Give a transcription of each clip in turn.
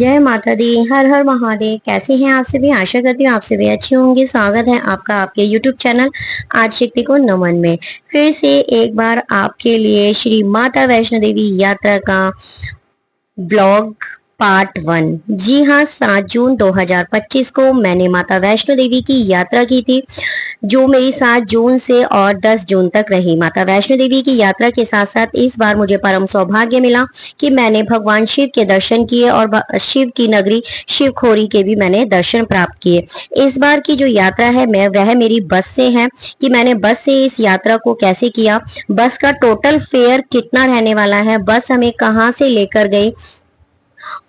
जय माता दी। हर हर महादेव। कैसे हैं आप सभी? आशा करती हूँ आप सभी अच्छे होंगे। स्वागत है आपका आपके YouTube चैनल आज शक्ति को नमन में। फिर से एक बार आपके लिए श्री माता वैष्णो देवी यात्रा का ब्लॉग पार्ट 1। जी हाँ, 7 जून 2025 को मैंने माता वैष्णो देवी की यात्रा की थी, जो मेरी 7 जून से और 10 जून तक रही। माता वैष्णो देवी की यात्रा के साथ साथ इस बार मुझे परम सौभाग्य मिला कि मैंने भगवान शिव के दर्शन किए और शिव की नगरी शिवखोरी के भी मैंने दर्शन प्राप्त किए। इस बार की जो यात्रा है वह मेरी बस से है कि मैंने बस से इस यात्रा को कैसे किया, बस का टोटल फेयर कितना रहने वाला है, बस हमें कहाँ से लेकर गई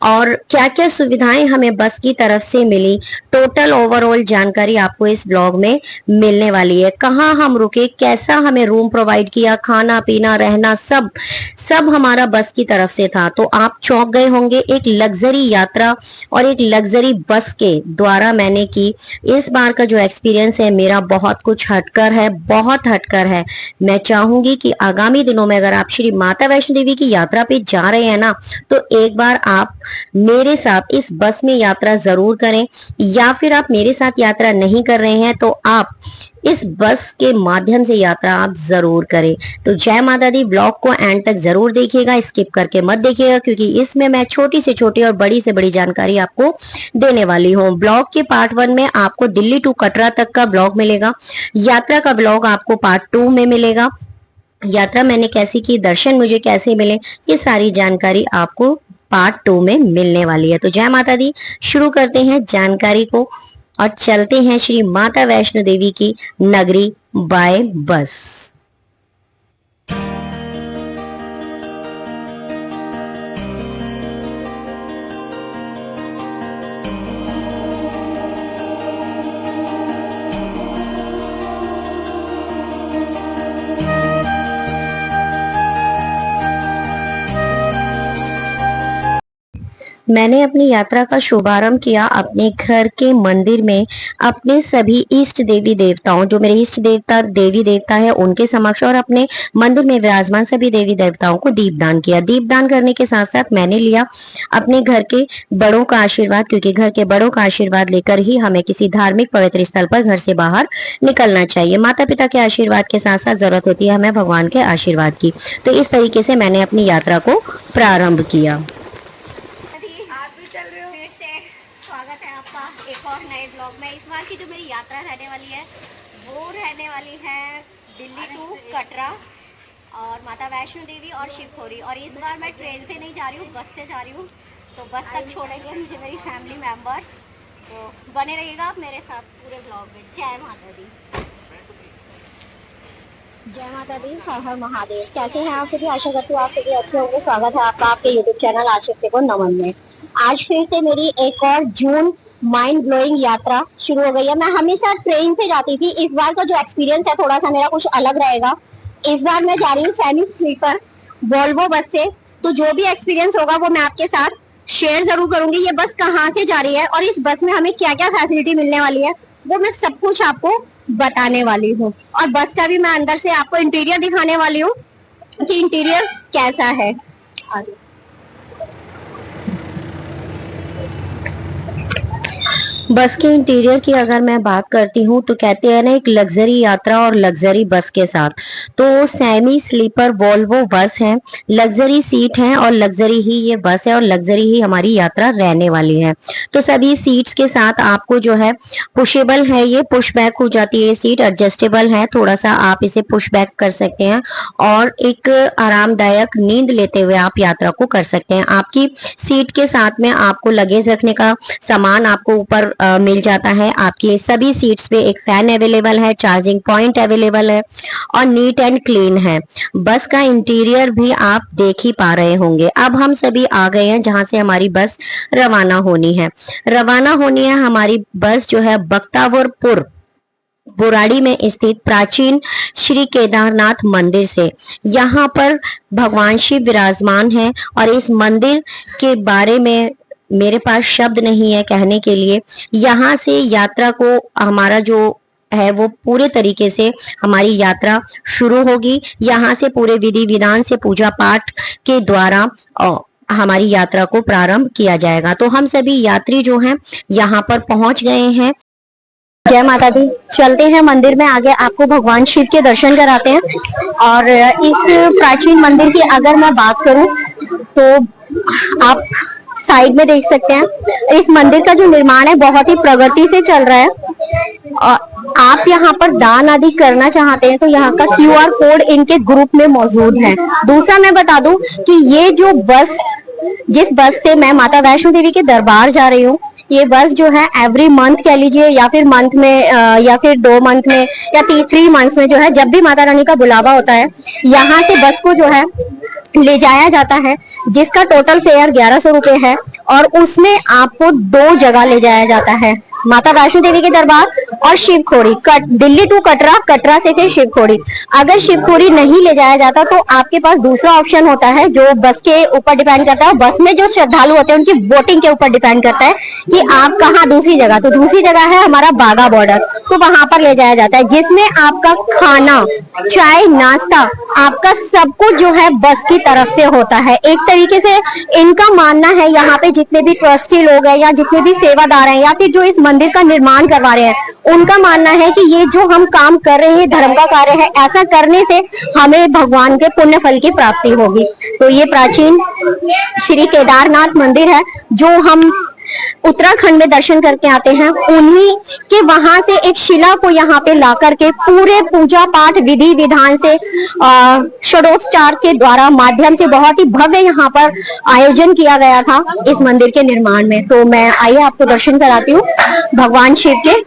और क्या क्या सुविधाएं हमें बस की तरफ से मिली, टोटल ओवरऑल जानकारी आपको इस ब्लॉग में मिलने वाली है। कहाँ हम रुके, कैसा हमें रूम प्रोवाइड किया, खाना पीना रहना सब सब हमारा बस की तरफ से था। तो आप चौंक गए होंगे, एक लग्जरी यात्रा और एक लग्जरी बस के द्वारा मैंने की। इस बार का जो एक्सपीरियंस है मेरा बहुत कुछ हटकर है, बहुत हटकर है। मैं चाहूंगी कि आगामी दिनों में अगर आप श्री माता वैष्णो देवी की यात्रा पे जा रहे हैं ना, तो एक बार आप मेरे साथ इस बस में यात्रा जरूर करें, या फिर आप मेरे साथ यात्रा नहीं कर रहे हैं तो आप इस बस के माध्यम से यात्रा आप जरूर करें। तो जय माता दी। ब्लॉग को एंड तक जरूर देखिएगा, स्किप करके मत देखिएगा, क्योंकि इसमें मैं छोटी से छोटी और बड़ी से बड़ी जानकारी आपको देने वाली हूँ। ब्लॉग के पार्ट 1 में आपको दिल्ली टू कटरा तक का ब्लॉग मिलेगा, यात्रा का ब्लॉग आपको पार्ट 2 में मिलेगा। यात्रा मैंने कैसी की, दर्शन मुझे कैसे मिले, ये सारी जानकारी आपको पार्ट 2 में मिलने वाली है। तो जय माता दी। शुरू करते हैं जानकारी को और चलते हैं श्री माता वैष्णो देवी की नगरी बाय बस। मैंने अपनी यात्रा का शुभारंभ किया अपने घर के मंदिर में, अपने सभी इष्ट देवी देवताओं, जो मेरे इष्ट देवता देवी देवता है उनके समक्ष, और अपने मंदिर में विराजमान सभी देवी देवताओं को दीपदान किया। दीपदान करने के साथ साथ मैंने लिया अपने घर के बड़ों का आशीर्वाद, क्योंकि घर के बड़ों का आशीर्वाद लेकर ही हमें किसी धार्मिक पवित्र स्थल पर घर से बाहर निकलना चाहिए। माता पिता के आशीर्वाद के साथ साथ जरूरत होती है हमें भगवान के आशीर्वाद की। तो इस तरीके से मैंने अपनी यात्रा को प्रारंभ किया। स्वागत है आपका एक और नए ब्लॉग में। इस बार की जो मेरी यात्रा रहने वाली है वो रहने वाली है दिल्ली टू कटरा और माता वैष्णो देवी और शिवखोरी। और इस बार मैं ट्रेन से नहीं जा रही हूँ, बस से जा रही हूँ। तो बस तक छोड़ेंगे मुझे मेरी फैमिली मेम्बर्स। तो बने रहिएगा आप मेरे साथ पूरे ब्लॉग में। जय माता दी। जय माता दी। हर हर महादेव। कैसे हैं आप सभी? आशा करती हूँ आप सभी अच्छे होंगे। स्वागत है आपका आपके यूट्यूब चैनल आज शक्ति को नमन में। आज फिर से मेरी एक और जून माइंड ब्लोइंग यात्रा शुरू हो गई है। मैं हमेशा ट्रेन से जाती थी, इस बार का जो एक्सपीरियंस है थोड़ा सा मेरा कुछ अलग रहेगा। इस बार मैं जा रही हूँ सैनिक स्लीपर वोल्वो बस से। तो जो भी एक्सपीरियंस होगा वो मैं आपके साथ शेयर जरूर करूंगी। ये बस कहाँ से जा रही है और इस बस में हमें क्या क्या फैसिलिटी मिलने वाली है वो मैं सब कुछ आपको बताने वाली हूँ। और बस का भी मैं अंदर से आपको इंटीरियर दिखाने वाली हूँ कि इंटीरियर कैसा है। बस के इंटीरियर की अगर मैं बात करती हूँ तो कहते हैं ना, एक लग्जरी यात्रा और लग्जरी बस के साथ। तो सेमी स्लीपर वोल्वो बस है, लग्जरी सीट है और लग्जरी ही ये बस है और लग्जरी ही हमारी यात्रा रहने वाली है। तो सभी सीट्स के साथ आपको जो है पुशेबल है, ये पुश बैक हो जाती है, ये सीट एडजस्टेबल है, थोड़ा सा आप इसे पुश बैक कर सकते हैं और एक आरामदायक नींद लेते हुए आप यात्रा को कर सकते हैं। आपकी सीट के साथ में आपको लगेज रखने का सामान आपको ऊपर मिल जाता है। आपकी सभी सीट्स पे एक फैन अवेलेबल है, चार्जिंग पॉइंट अवेलेबल है और नीट एंड क्लीन है। बस का इंटीरियर भी आप देख ही पा रहे होंगे। अब हम सभी आ गए हैं जहां से हमारी बस रवाना होनी है। रवाना होनी है हमारी बस जो है बख्तावरपुर बुराड़ी में स्थित प्राचीन श्री केदारनाथ मंदिर से। यहाँ पर भगवान शिव विराजमान है और इस मंदिर के बारे में मेरे पास शब्द नहीं है कहने के लिए। यहाँ से यात्रा को हमारा जो है वो पूरे तरीके से हमारी यात्रा शुरू होगी। यहाँ से पूरे विधि विधान से पूजा पाठ के द्वारा हमारी यात्रा को प्रारंभ किया जाएगा। तो हम सभी यात्री जो हैं यहाँ पर पहुंच गए हैं। जय माता दी। चलते हैं मंदिर में, आगे आपको भगवान शिव के दर्शन कराते हैं। और इस प्राचीन मंदिर की अगर मैं बात करूं तो आप साइड में देख सकते हैं, इस मंदिर का जो निर्माण है बहुत ही प्रगति से चल रहा है। और आप यहाँ पर दान आदि करना चाहते हैं तो यहाँ का क्यूआर कोड इनके ग्रुप में मौजूद है। दूसरा मैं बता दूं कि ये जो बस, जिस बस से मैं माता वैष्णो देवी के दरबार जा रही हूँ, ये बस जो है एवरी मंथ कह लीजिए या फिर मंथ में या फिर 2 मंथ में या 3 मंथ्स में जो है, जब भी माता रानी का बुलावा होता है, यहाँ से बस को जो है ले जाया जाता है, जिसका टोटल फेयर 1100 रुपए है। और उसमें आपको 2 जगह ले जाया जाता है, माता वैष्णो देवी के दरबार और शिवखोड़ी। दिल्ली टू कटरा, कटरा से फिर शिवखोड़ी। अगर शिवखोड़ी नहीं ले जाया जाता तो आपके पास दूसरा ऑप्शन होता है, जो बस के ऊपर डिपेंड करता है। बस में जो श्रद्धालु होते हैं उनकी वोटिंग के ऊपर डिपेंड करता है कि आप कहाँ दूसरी जगह। तो दूसरी जगह है हमारा बागा बॉर्डर, तो वहां पर ले जाया जाता है, जिसमें आपका खाना, चाय, नाश्ता, आपका सब कुछ जो है बस की तरफ से होता है। एक तरीके से इनका मानना है, यहाँ पे जितने भी ट्रस्टी लोग हैं या जितने भी सेवादार हैं या फिर जो इस मंदिर का निर्माण करवा रहे हैं, उनका मानना है कि ये जो हम काम कर रहे हैं धर्म का कार्य है, ऐसा करने से हमें भगवान के पुण्य फल की प्राप्ति होगी। तो ये प्राचीन श्री केदारनाथ मंदिर है जो हम उत्तराखंड में दर्शन करके आते हैं। उन्हीं के वहां से एक शिला को यहाँ पे ला करके पूरे पूजा पाठ विधि विधान से षोडशोपचार के द्वारा माध्यम से बहुत ही भव्य यहाँ पर आयोजन किया गया था इस मंदिर के निर्माण में। तो मैं आइए आपको दर्शन कराती हूँ भगवान शिव के।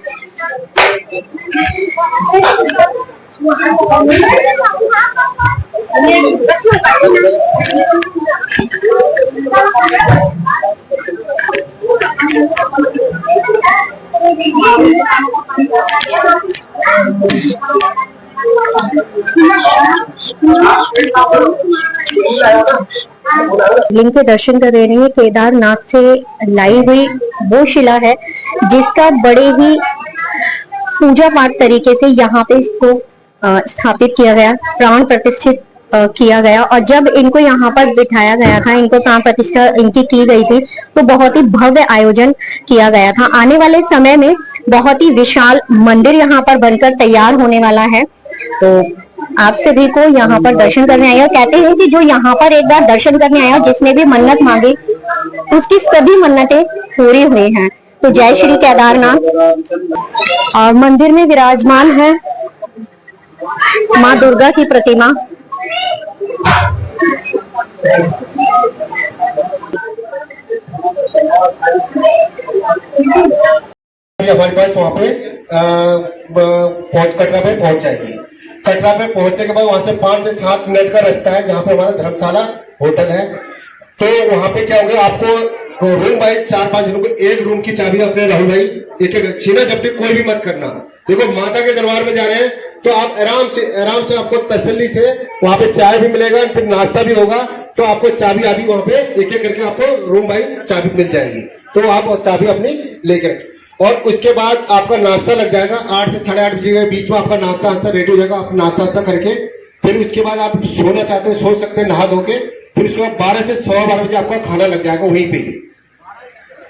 लिंग के दर्शन कर रहे हैं। केदारनाथ से लाई हुई वो शिला है जिसका बड़े ही पूजा पाठ तरीके से यहाँ पे इसको स्थापित किया गया, प्राण प्रतिष्ठित किया गया। और जब इनको यहाँ पर बिठाया गया था, इनको प्राण प्रतिष्ठा इनकी की गई थी, तो बहुत ही भव्य आयोजन किया गया था। आने वाले समय में बहुत ही विशाल मंदिर यहाँ पर बनकर तैयार होने वाला है। तो आप सभी को यहाँ पर दर्शन करने आए, और कहते हैं कि जो यहाँ पर एक बार दर्शन करने आया, जिसने भी मन्नत मांगी उसकी सभी मन्नतें पूरी हुई हैं। तो जय श्री केदारनाथ। और मंदिर में विराजमान है माँ दुर्गा की प्रतिमा। हमारे पास वहाँ पे कटरा पे पहुंच जाएगी। कटरा पे पहुंचने के बाद वहां से 5 से 7 मिनट का रास्ता है, जहाँ पे हमारा धर्मशाला होटल है। तो वहां पे क्या होगा, आपको रूम भाई 4-5 रूम, एक रूम की चाबी अपने राहुल भाई एक छीना झपटी कोई भी मत करना। देखो माता के दरबार में जा रहे हैं तो आप आराम से आपको तसल्ली से वहां पे चाय भी मिलेगा, फिर नाश्ता भी होगा। तो आपको चाबी अभी वहां पे एक करके आपको रूम भाई चाबी मिल जाएगी, तो आप चाबी अपनी लेकर। और उसके बाद आपका नाश्ता लग जाएगा 8 से 8:30 बजे के बीच में आपका नाश्ता रेडी हो जाएगा। आप नाश्ता करके फिर उसके बाद आप सोना चाहते हैं सो सकते हैं नहा धो के। फिर उसके बाद 12 से 12:15 बजे आपका खाना लग जाएगा वहीं पे,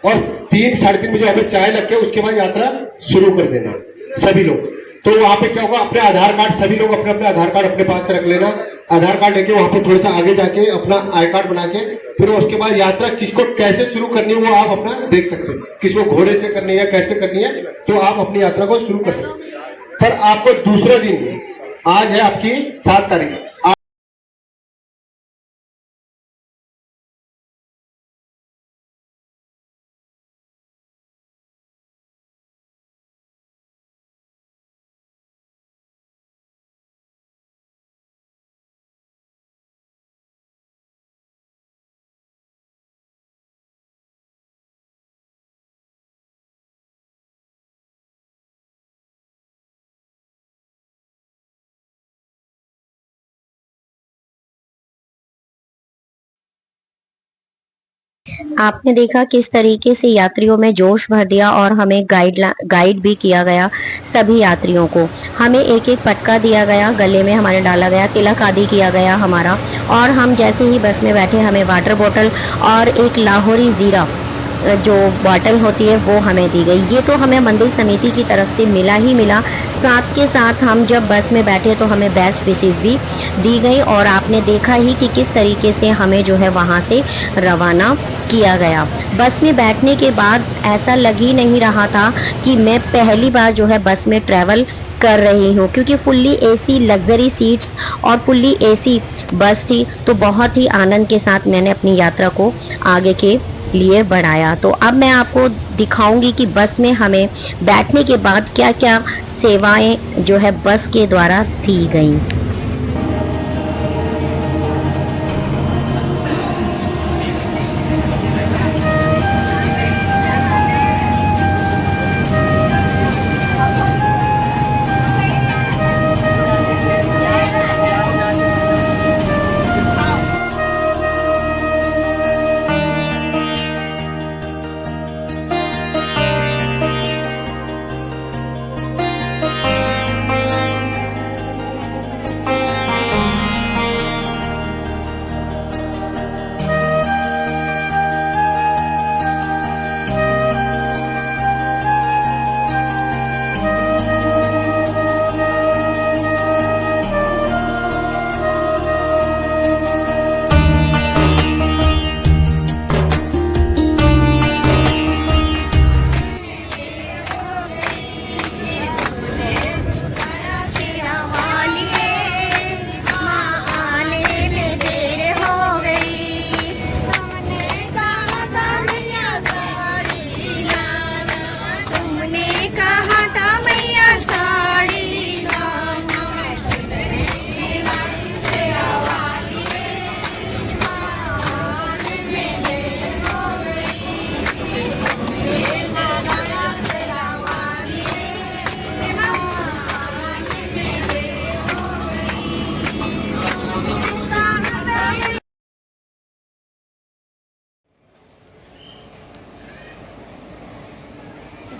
और 3-3:30 बजे वहां पे चाय लग के उसके बाद यात्रा शुरू कर देना सभी लोग। तो वहां पे क्या होगा, अपने आधार कार्ड सभी लोग अपने अपने आधार कार्ड अपने पास रख लेना। आधार कार्ड लेके वहां पे थोड़ा सा आगे जाके अपना आई कार्ड बना के फिर उसके बाद यात्रा किसको कैसे शुरू करनी है वो आप अपना देख सकते हैं, किसको घोड़े से करनी है कैसे करनी है, तो आप अपनी यात्रा को शुरू कर सकते हैं। पर आपको दूसरे दिन, आज है आपकी 7 तारीख, आपने देखा किस तरीके से यात्रियों में जोश भर दिया और हमें गाइड भी किया गया सभी यात्रियों को। हमें एक एक पटका दिया गया, गले में हमारे डाला गया, तिलक आदि किया गया हमारा। और हम जैसे ही बस में बैठे हमें वाटर बॉटल और एक लाहौरी ज़ीरा जो बॉटल होती है वो हमें दी गई। ये तो हमें मंदिर समिति की तरफ से मिला ही मिला, साथ के साथ हम जब बस में बैठे तो हमें बेस्ट विशेस भी दी गई। और आपने देखा ही कि किस तरीके से हमें जो है वहाँ से रवाना किया गया। बस में बैठने के बाद ऐसा लग ही नहीं रहा था कि मैं पहली बार जो है बस में ट्रैवल कर रही हूँ, क्योंकि फुल्ली एसी लग्जरी सीट्स और फुल्ली एसी बस थी। तो बहुत ही आनंद के साथ मैंने अपनी यात्रा को आगे के लिए बढ़ाया। तो अब मैं आपको दिखाऊंगी कि बस में हमें बैठने के बाद क्या क्या सेवाएं जो है बस के द्वारा दी गई।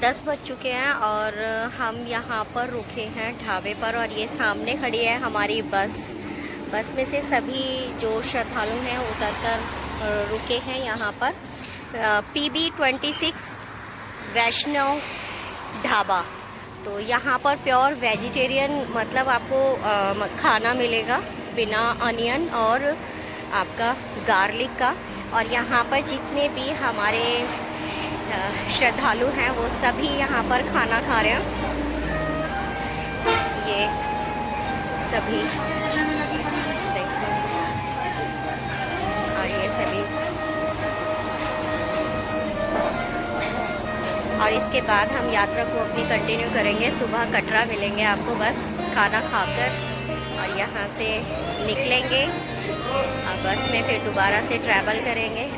दस बज चुके हैं और हम यहाँ पर रुके हैं ढाबे पर। और ये सामने खड़ी है हमारी बस। बस में से सभी जो श्रद्धालु हैं उतरकर रुके हैं यहाँ पर। PB26 वैष्णव ढाबा। तो यहाँ पर प्योर वेजिटेरियन मतलब आपको खाना मिलेगा बिना अनियन और आपका गार्लिक का। और यहाँ पर जितने भी हमारे श्रद्धालु हैं वो सभी यहाँ पर खाना खा रहे हैं। ये सभी देखो, और ये सभी। और इसके बाद हम यात्रा को अपनी कंटिन्यू करेंगे। सुबह कटरा मिलेंगे आपको बस खाना खाकर, और यहाँ से निकलेंगे और बस में फिर दोबारा से ट्रैवल करेंगे।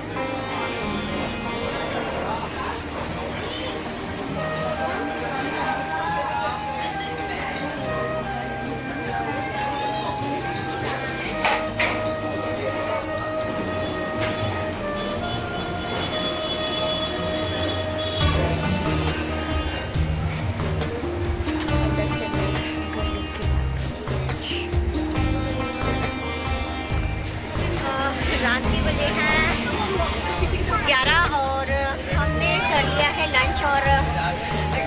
रात के बजे हैं 11 और हमने कर लिया है लंच और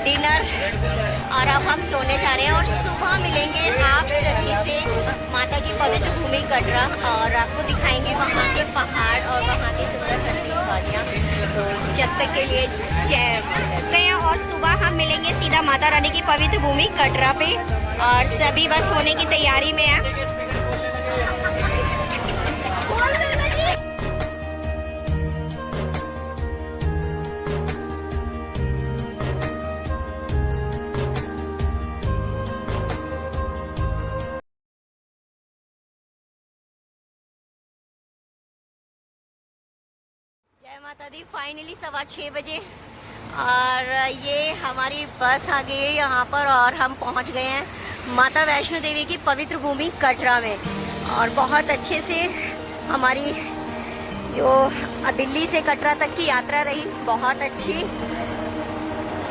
डिनर, और अब हम सोने जा रहे हैं। और सुबह मिलेंगे आप सभी से माता की पवित्र भूमि कटरा, और आपको दिखाएंगे वहाँ के पहाड़ और वहाँ की सुंदर हसीन वादियाँ। तो जब तक के लिए जय माता। और सुबह हम मिलेंगे सीधा माता रानी की पवित्र भूमि कटरा पे, और सभी बस सोने की तैयारी में है। जय माता दी। फाइनली 6:15 बजे और ये हमारी बस आ गई है यहाँ पर, और हम पहुँच गए हैं माता वैष्णो देवी की पवित्र भूमि कटरा में। और बहुत अच्छे से हमारी जो दिल्ली से कटरा तक की यात्रा रही बहुत अच्छी।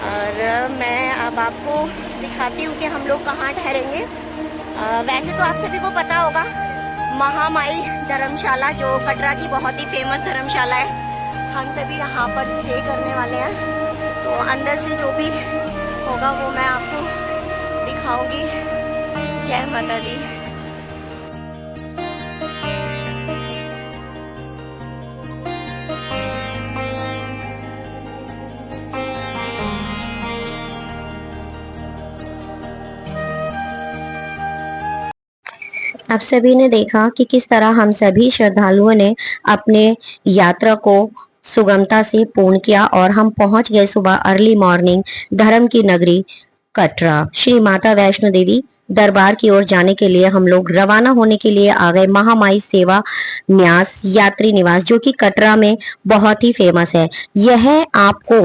और मैं अब आपको दिखाती हूँ कि हम लोग कहाँ ठहरेंगे। वैसे तो आप सभी को पता होगा महामाई धर्मशाला जो कटरा की बहुत ही फेमस धर्मशाला है, हम सभी यहाँ पर स्टे करने वाले हैं। तो अंदर से जो भी होगा वो मैं आपको दिखाऊंगी। जय माता दी। आप सभी ने देखा कि किस तरह हम सभी श्रद्धालुओं ने अपने यात्रा को सुगमता से पूर्ण किया और हम पहुंच गए सुबह अर्ली मॉर्निंग धर्म की नगरी कटरा। श्री माता वैष्णो देवी दरबार की ओर जाने के लिए हम लोग रवाना होने के लिए आ गए महामाई सेवा न्यास यात्री निवास, जो कि कटरा में बहुत ही फेमस है। यह आपको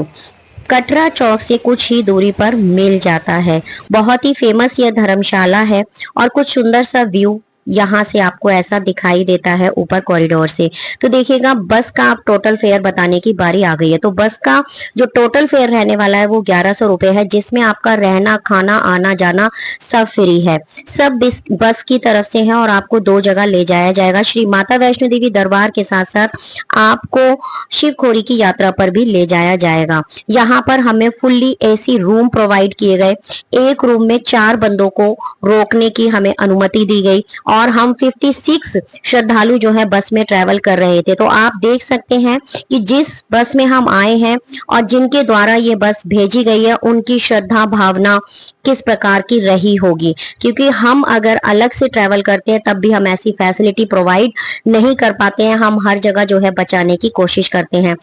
कटरा चौक से कुछ ही दूरी पर मिल जाता है। बहुत ही फेमस यह धर्मशाला है और कुछ सुंदर सा व्यू यहाँ से आपको ऐसा दिखाई देता है ऊपर कॉरिडोर से। तो देखिएगा बस का आप टोटल फेयर बताने की बारी आ गई है। तो बस का जो टोटल फेयर रहने वाला है वो 1100 रुपए है, जिसमें आपका रहना खाना आना जाना सब फ्री है। सब बस की तरफ से है और आपको 2 जगह ले जाया जाएगा। श्री माता वैष्णो देवी दरबार के साथ साथ आपको शिवखोरी की यात्रा पर भी ले जाया जाएगा। यहाँ पर हमें फुल्ली एसी रूम प्रोवाइड किए गए। एक रूम में 4 बंदों को रोकने की हमें अनुमति दी गई और हम 56 श्रद्धालु जो है बस में ट्रैवल कर रहे थे। तो आप देख सकते हैं कि जिस बस में हम आए हैं और जिनके द्वारा ये बस भेजी गई है उनकी श्रद्धा भावना किस प्रकार की रही होगी, क्योंकि हम अगर अलग से ट्रैवल करते हैं तब भी हम ऐसी फैसिलिटी प्रोवाइड नहीं कर पाते हैं। हम हर जगह जो है बचाने की कोशिश करते हैं।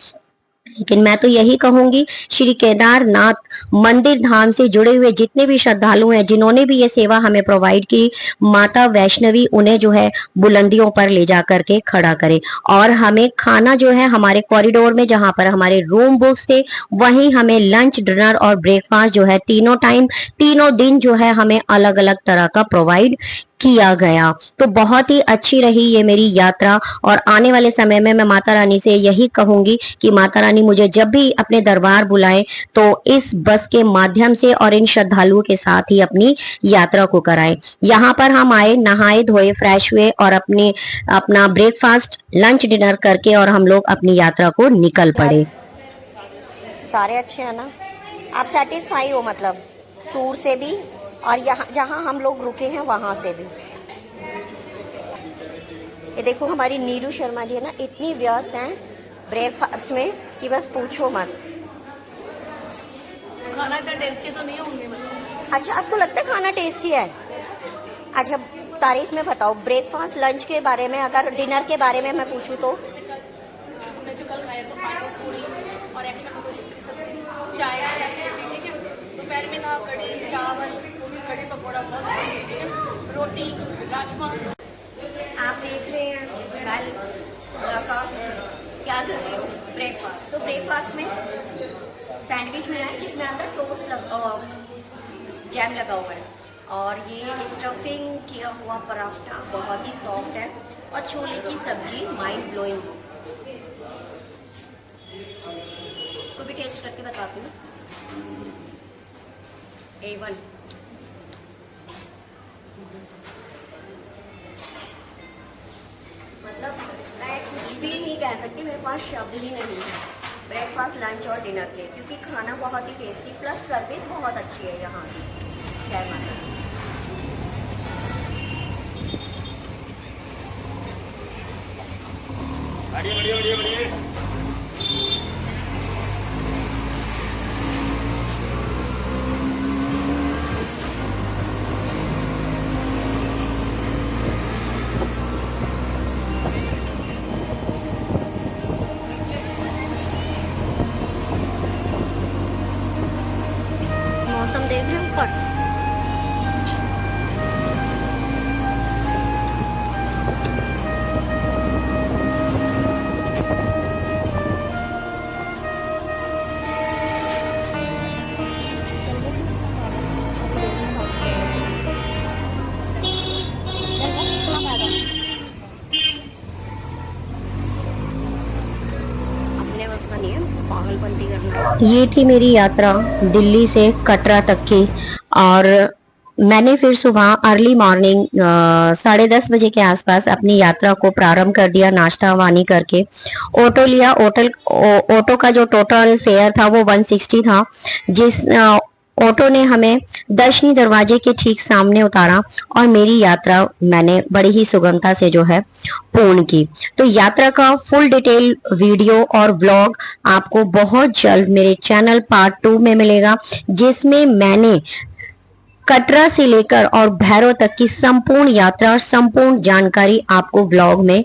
लेकिन मैं तो यही कहूंगी, श्री केदारनाथ मंदिर धाम से जुड़े हुए जितने भी श्रद्धालु हैं, जिन्होंने भी ये सेवा हमें प्रोवाइड की, माता वैष्णवी उन्हें जो है बुलंदियों पर ले जा करके खड़ा करे। और हमें खाना जो है हमारे कॉरिडोर में जहां पर हमारे रूम बुक्स थे वहीं हमें लंच डिनर और ब्रेकफास्ट जो है तीनों टाइम तीनों दिन जो है हमें अलग अलग तरह का प्रोवाइड किया गया। तो बहुत ही अच्छी रही ये मेरी यात्रा और आने वाले समय में मैं माता रानी से यही कहूंगी कि माता रानी मुझे जब भी अपने दरबार बुलाएं तो इस बस के माध्यम से और इन श्रद्धालुओं के साथ ही अपनी यात्रा को कराएं। यहाँ पर हम आए, नहाए धोए, फ्रेश हुए और अपना ब्रेकफास्ट लंच डिनर करके और हम लोग अपनी यात्रा को निकल पड़े। सारे अच्छे हैं ना? आप सेटिस्फाई हो मतलब टूर से भी और यहाँ जहाँ हम लोग रुके हैं वहाँ से भी? ये देखो हमारी नीरू शर्मा जी है ना, इतनी व्यस्त हैं ब्रेकफास्ट में कि बस पूछो मत। खाना इतना टेस्टी तो नहीं होंगे मतलब। अच्छा, आपको लगता है खाना टेस्टी है? अच्छा, तारीफ में बताओ ब्रेकफास्ट लंच के बारे में। अगर डिनर के बारे में मैं पूछूँ तो हमने जो कल खाया तो पालक पूरी और एक्स्ट्रा कुछ सब्जी चाय ऐसे, ठीक है। दोपहर में था कढ़ी चावल कढ़ी पकौड़ा बहुत ठीक है, रोटी राजमा। आप देख रहे हैं कल सुबह का क्या कर रहे हो ब्रेकफास्ट। तो ब्रेकफास्ट में सैंडविच मिला है जिसमें अंदर टोस्ट जैम लगा हुआ है और ये स्टफिंग किया हुआ पराठा बहुत ही सॉफ्ट है और छोले की सब्जी माइंड ब्लोइंग। इसको भी टेस्ट करके बताती हूँ। A1 मतलब मैं कुछ भी नहीं कह सकती, मेरे पास शब्द ही नहीं है ब्रेकफास्ट लंच और डिनर के, क्योंकि खाना बहुत ही टेस्टी प्लस सर्विस बहुत अच्छी है यहाँ की। जय माता दी। बढ़िया बढ़िया बढ़िया बढ़िया। मौसम देख रहे हो ऊपर, पाबंदी करना। ये थी मेरी यात्रा दिल्ली से कटरा तक की। और मैंने फिर सुबह अर्ली मॉर्निंग 10:30 बजे के आसपास अपनी यात्रा को प्रारंभ कर दिया, नाश्ता वानी करके। ऑटो लिया। ऑटो का जो टोटल फेयर था वो 160 था। जिस ऑटो ने हमें दर्शनी दरवाजे के ठीक सामने उतारा और मेरी यात्रा मैंने बड़ी ही सुगमता से जो है पूर्ण की। तो यात्रा का फुल डिटेल वीडियो और व्लॉग आपको बहुत जल्द मेरे चैनल पार्ट 2 में मिलेगा, जिसमें मैंने कटरा से लेकर और भैरव तक की संपूर्ण यात्रा और संपूर्ण जानकारी आपको व्लॉग में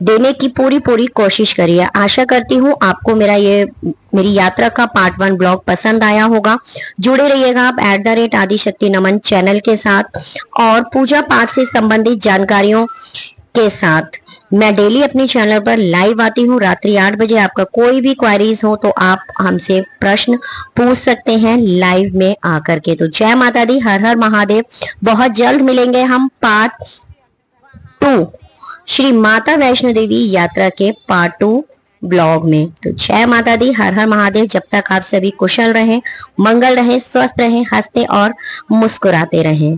देने की पूरी कोशिश करी है। आशा करती हूँ आपको मेरी यात्रा का पार्ट 1 ब्लॉग पसंद आया होगा। जुड़े रहिएगा आप @आदिशक्ति नमन चैनल के साथ और पूजा पाठ से संबंधित जानकारियों के साथ। मैं डेली अपने चैनल पर लाइव आती हूँ रात्रि 8 बजे। आपका कोई भी क्वेरीज हो तो आप हमसे प्रश्न पूछ सकते हैं लाइव में आकर के। तो जय माता दी, हर हर महादेव। बहुत जल्द मिलेंगे हम पार्ट 2 श्री माता वैष्णो देवी यात्रा के पार्ट 2 ब्लॉग में। तो जय माता दी, हर हर महादेव। जब तक आप सभी कुशल रहें, मंगल रहें, स्वस्थ रहें, हंसते और मुस्कुराते रहें।